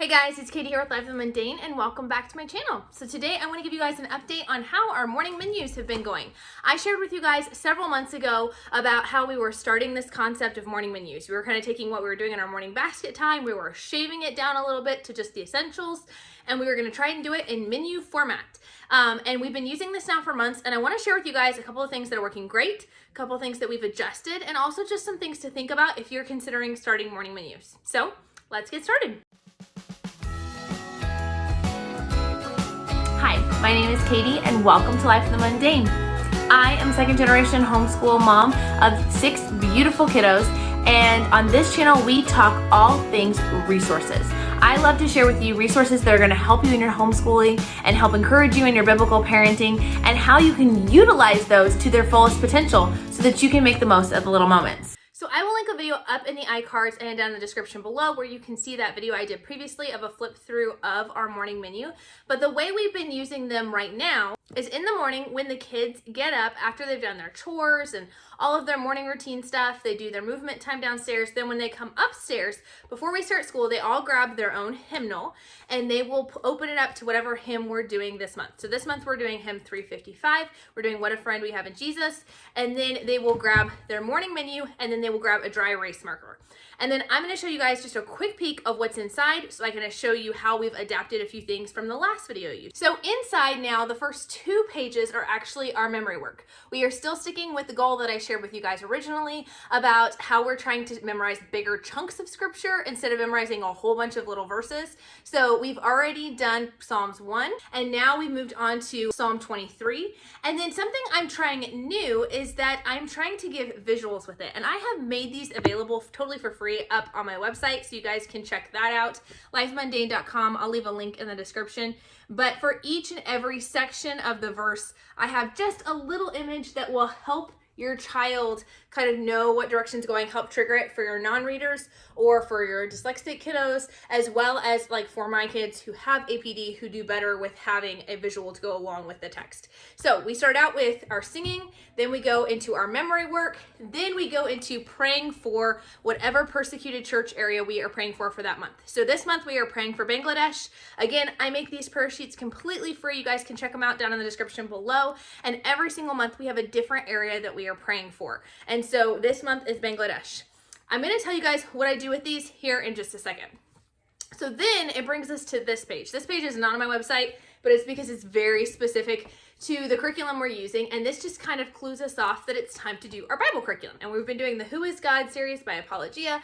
Hey guys, it's Katie here with Life of the Mundane and welcome back to my channel. So today I want to give you guys an update on how our morning menus have been going. I shared with you guys several months ago about how we were starting this concept of morning menus. We were kind of taking what we were doing in our morning basket time, we were shaving it down a little bit to just the essentials, and we were going to try and do it in menu format. And we've been using this now for months, and I want to share with you guys a couple of things that are working great, a couple of things that we've adjusted, and also just some things to think about if you're considering starting morning menus. So let's get started. Hi, my name is Katie and welcome to Life of the Mundane. I am second generation homeschool mom of 6 beautiful kiddos, and on this channel we talk all things resources. I love to share with you resources that are going to help you in your homeschooling and help encourage you in your biblical parenting and how you can utilize those to their fullest potential so that you can make the most of the little moments. So I will link a video up in the iCards and down in the description below where you can see that video I did previously of a flip through of our morning menu. But the way we've been using them right now is in the morning when the kids get up after they've done their chores and all of their morning routine stuff, they do their movement time downstairs. Then when they come upstairs, before we start school, they all grab their own hymnal and they will open it up to whatever hymn we're doing this month. So this month we're doing hymn 355. We're doing What a Friend We Have in Jesus. And then they will grab their morning menu and then they will grab a dry erase marker. And then I'm going to show you guys just a quick peek of what's inside so I can show you how we've adapted a few things from the last video you. So inside now, the first 2 pages are actually our memory work. We are still sticking with the goal that I shared with you guys originally about how we're trying to memorize bigger chunks of scripture instead of memorizing a whole bunch of little verses. So we've already done Psalms 1 and now we moved on to Psalm 23. And then something I'm trying new is that I'm trying to give visuals with it. And I have made these available totally for free up on my website, so you guys can check that out, lifemundane.com. I'll leave a link in the description. But for each and every section of the verse, I have just a little image that will help your child kind of know what direction's going, help trigger it for your non-readers or for your dyslexic kiddos, as well as like for my kids who have APD who do better with having a visual to go along with the text. So we start out with our singing, then we go into our memory work, then we go into praying for whatever persecuted church area we are praying for that month. So this month we are praying for Bangladesh. Again, I make these prayer sheets completely free. You guys can check them out down in the description below. And every single month we have a different area that we are praying for. And so this month is Bangladesh. I'm going to tell you guys what I do with these here in just a second. So then it brings us to this page. This page is not on my website, but it's because it's very specific to the curriculum we're using. And this just kind of clues us off that it's time to do our Bible curriculum. And we've been doing the Who is God series by Apologia.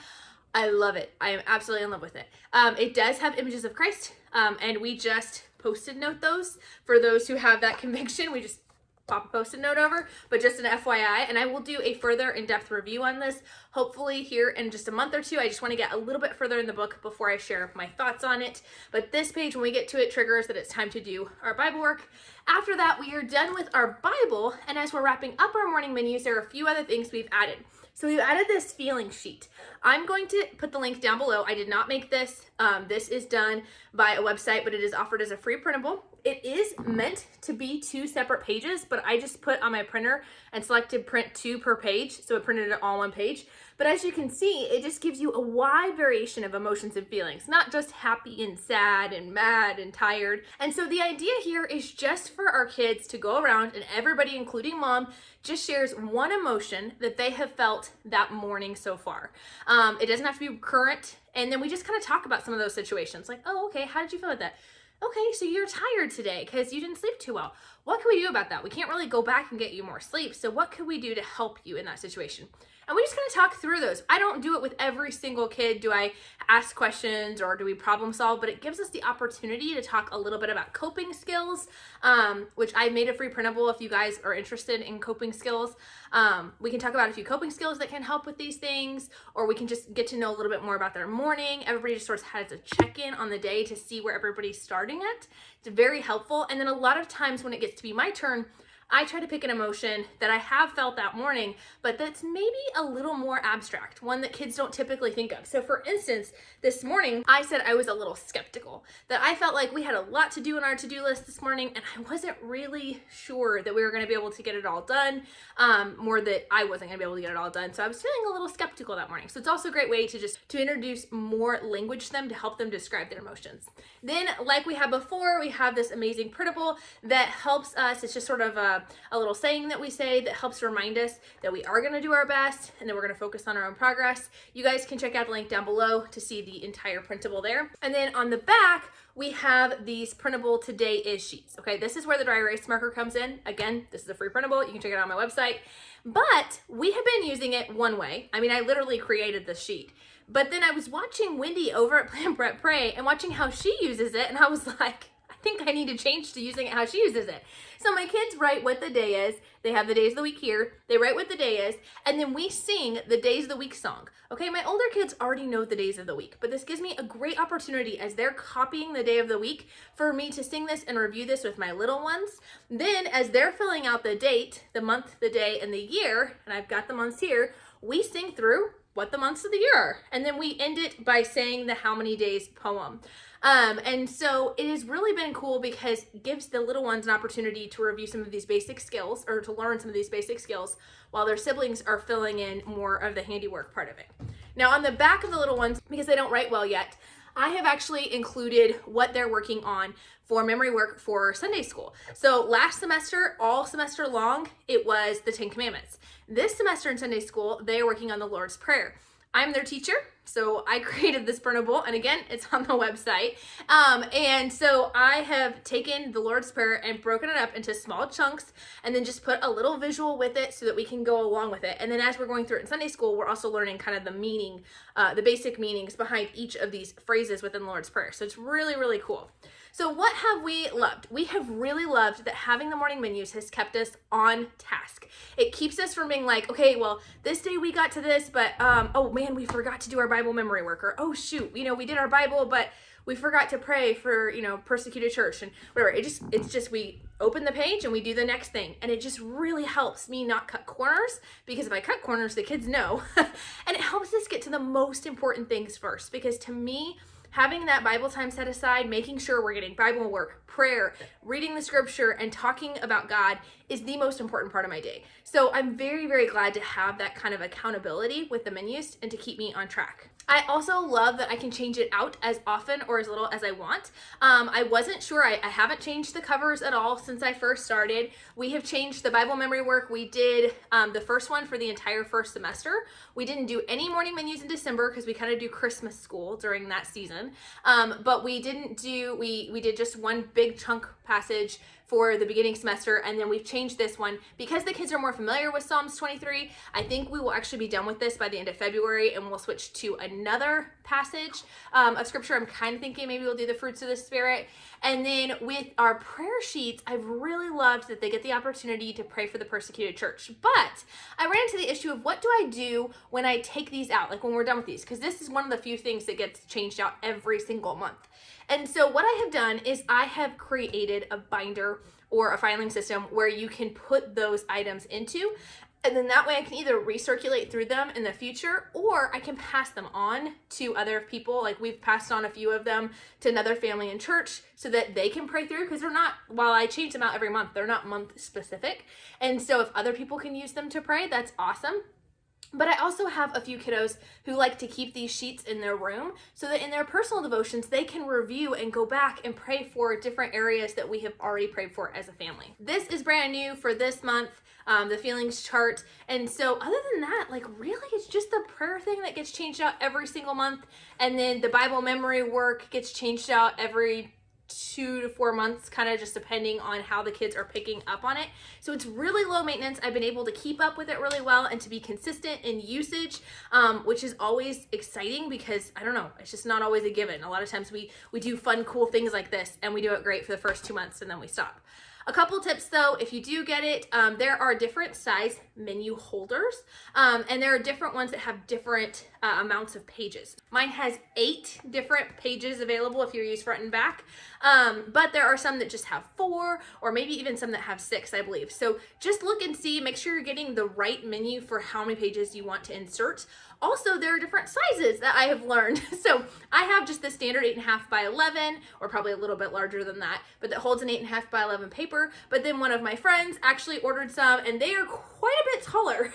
I love it. I am absolutely in love with it. It does have images of Christ. And we just post-it note those for those who have that conviction. We just pop a post-it note over, but just an FYI, and I will do a further in-depth review on this, hopefully here in just a month or two. I just want to get a little bit further in the book before I share my thoughts on it. But this page, when we get to it, triggers that it's time to do our Bible work. After that, we are done with our Bible, and as we're wrapping up our morning menus, there are a few other things we've added. So we've added this feeling sheet. I'm going to put the link down below. I did not make this. This is done by a website, but it is offered as a free printable. It is meant to be 2 separate pages, but I just put on my printer and selected print 2 per page, so it printed it all on 1 page. But as you can see, it just gives you a wide variation of emotions and feelings, not just happy and sad and mad and tired. And so the idea here is just for our kids to go around and everybody, including mom, just shares one emotion that they have felt that morning so far. It doesn't have to be current. And then we just kind of talk about some of those situations like, oh, okay, how did you feel about that? Okay, so you're tired today because you didn't sleep too well. What can we do about that? We can't really go back and get you more sleep. So what could we do to help you in that situation? And we just kind of talk through those. I don't do it with every single kid. Do I ask questions or do we problem solve? But it gives us the opportunity to talk a little bit about coping skills, which I made a free printable if you guys are interested in coping skills. We can talk about a few coping skills that can help with these things, or we can just get to know a little bit more about their morning. Everybody just sort of has a check-in on the day to see where everybody's starting at. It's very helpful. And then a lot of times when it gets to be my turn, I try to pick an emotion that I have felt that morning, but that's maybe a little more abstract, one that kids don't typically think of. So for instance, this morning, I said I was a little skeptical, that I felt like we had a lot to do on our to-do list this morning, and I wasn't really sure that we were gonna be able to get it all done, more that I wasn't gonna be able to get it all done. So I was feeling a little skeptical that morning. So it's also a great way to introduce more language to them to help them describe their emotions. Then, like we had before, we have this amazing printable that helps us. It's just sort of a little saying that we say that helps remind us that we are gonna do our best and that we're gonna focus on our own progress. You guys can check out the link down below to see the entire printable there. And then on the back, we have these printable today is sheets. Okay, this is where the dry erase marker comes in. Again, this is a free printable. You can check it out on my website. But we have been using it one way. I mean, I literally created this sheet. But then I was watching Wendy over at Plan Prep Pray and watching how she uses it, and I was like, I think I need to change to using it how she uses it. So my kids write what the day is. They have the days of the week here. They write what the day is, and then we sing the days of the week song. Okay, my older kids already know the days of the week, but this gives me a great opportunity as they're copying the day of the week for me to sing this and review this with my little ones. Then as they're filling out the date, the month, the day, and the year, and I've got the months here, we sing through what the months of the year are. And then we end it by saying the how many days poem. And so it has really been cool because it gives the little ones an opportunity to review some of these basic skills or to learn some of these basic skills while their siblings are filling in more of the handiwork part of it. Now on the back of the little ones, because they don't write well yet, I have actually included what they're working on for memory work for Sunday school. So last semester, all semester long, it was the 10 Commandments. This semester in Sunday school, they are working on the Lord's Prayer. I'm their teacher, so I created this printable, and again, it's on the website. And so I have taken the Lord's Prayer and broken it up into small chunks and then just put a little visual with it so that we can go along with it. And then as we're going through it in Sunday school, we're also learning kind of the meaning, the basic meanings behind each of these phrases within the Lord's Prayer. So it's really, really cool. So what have we loved? We have really loved that having the morning menus has kept us on task. It keeps us from being like, okay, well, this day we got to this, but oh man, we forgot to do our Bible memory work, or oh shoot, we did our Bible, but we forgot to pray for, persecuted church and whatever. It's just we open the page and we do the next thing. And it just really helps me not cut corners, because if I cut corners, the kids know. And it helps us get to the most important things first, because to me, having that Bible time set aside, making sure we're getting Bible work, prayer, reading the scripture, and talking about God is the most important part of my day. So I'm very, very glad to have that kind of accountability with the menus and to keep me on track. I also love that I can change it out as often or as little as I want. I wasn't sure. I haven't changed the covers at all since I first started. We have changed the Bible memory work. We did the first one for the entire first semester. We didn't do any morning menus in December because we kind of do Christmas school during that season. But we didn't do, we did just one big chunk passage for the beginning semester, and then we've changed this one because the kids are more familiar with Psalms 23. I think we will actually be done with this by the end of February, and we'll switch to another passage of scripture. I'm kind of thinking maybe we'll do the fruits of the Spirit. And then with our prayer sheets, I've really loved that they get the opportunity to pray for the persecuted church. But I ran into the issue of what do I do when I take these out, like when we're done with these, because this is one of the few things that gets changed out every single month. And so what I have done is I have created a binder or a filing system where you can put those items into, and then that way I can either recirculate through them in the future, or I can pass them on to other people. Like we've passed on a few of them to another family in church so that they can pray through, because they're not, while I change them out every month, they're not month specific. And so if other people can use them to pray, that's awesome. But I also have a few kiddos who like to keep these sheets in their room so that in their personal devotions, they can review and go back and pray for different areas that we have already prayed for as a family. This is brand new for this month, the feelings chart. And so other than that, like really it's just the prayer thing that gets changed out every single month. And then the Bible memory work gets changed out every 2 to 4 months, kind of just depending on how the kids are picking up on it. So it's really low maintenance. I've been able to keep up with it really well and to be consistent in usage, which is always exciting because I don't know, it's just not always a given. A lot of times we do fun, cool things like this and we do it great for the first 2 months and then we stop. A couple tips though, if you do get it, there are different size menu holders, and there are different ones that have different amounts of pages. Mine has 8 different pages available if you use front and back, but there are some that just have 4, or maybe even some that have 6, I believe. So just look and see, make sure you're getting the right menu for how many pages you want to insert. Also, there are different sizes that I have learned. So I have just the standard 8.5 by 11, or probably a little bit larger than that, but that holds an 8.5 by 11 paper. But then one of my friends actually ordered some, and they are quite a bit taller.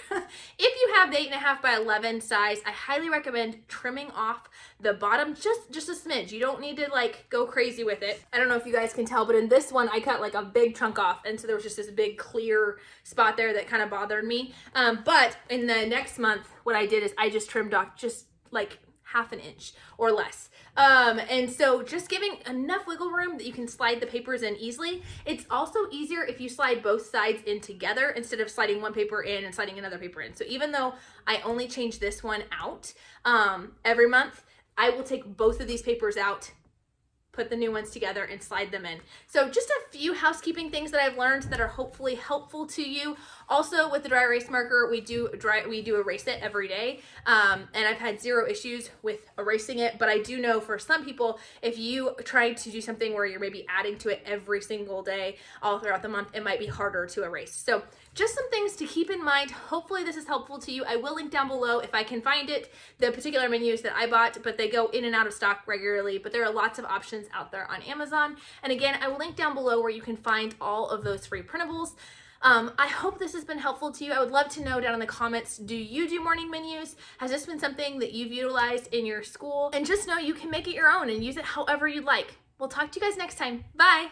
If you have the 8.5 by 11 size, I highly recommend trimming off the bottom just a smidge. You don't need to like go crazy with it. I don't know if you guys can tell, but in this one I cut like a big chunk off, and so there was just this big clear spot there that kind of bothered me. But in the next month, what I did is I just trimmed off just like half an inch or less. And so just giving enough wiggle room that you can slide the papers in easily. It's also easier if you slide both sides in together instead of sliding one paper in and sliding another paper in. So even though I only change this one out every month, I will take both of these papers out, put the new ones together, and slide them in. So just a few housekeeping things that I've learned that are hopefully helpful to you. Also, with the dry erase marker, we do erase it every day, and I've had 0 issues with erasing it. But I do know for some people, if you try to do something where you're maybe adding to it every single day all throughout the month, it might be harder to erase. So just some things to keep in mind. Hopefully this is helpful to you. I will link down below, if I can find it, the particular menus that I bought, but they go in and out of stock regularly. But there are lots of options out there on Amazon. And again, I will link down below where you can find all of those free printables. I hope this has been helpful to you. I would love to know down in the comments, do you do morning menus? Has this been something that you've utilized in your school? And just know you can make it your own and use it however you'd like. We'll talk to you guys next time. Bye.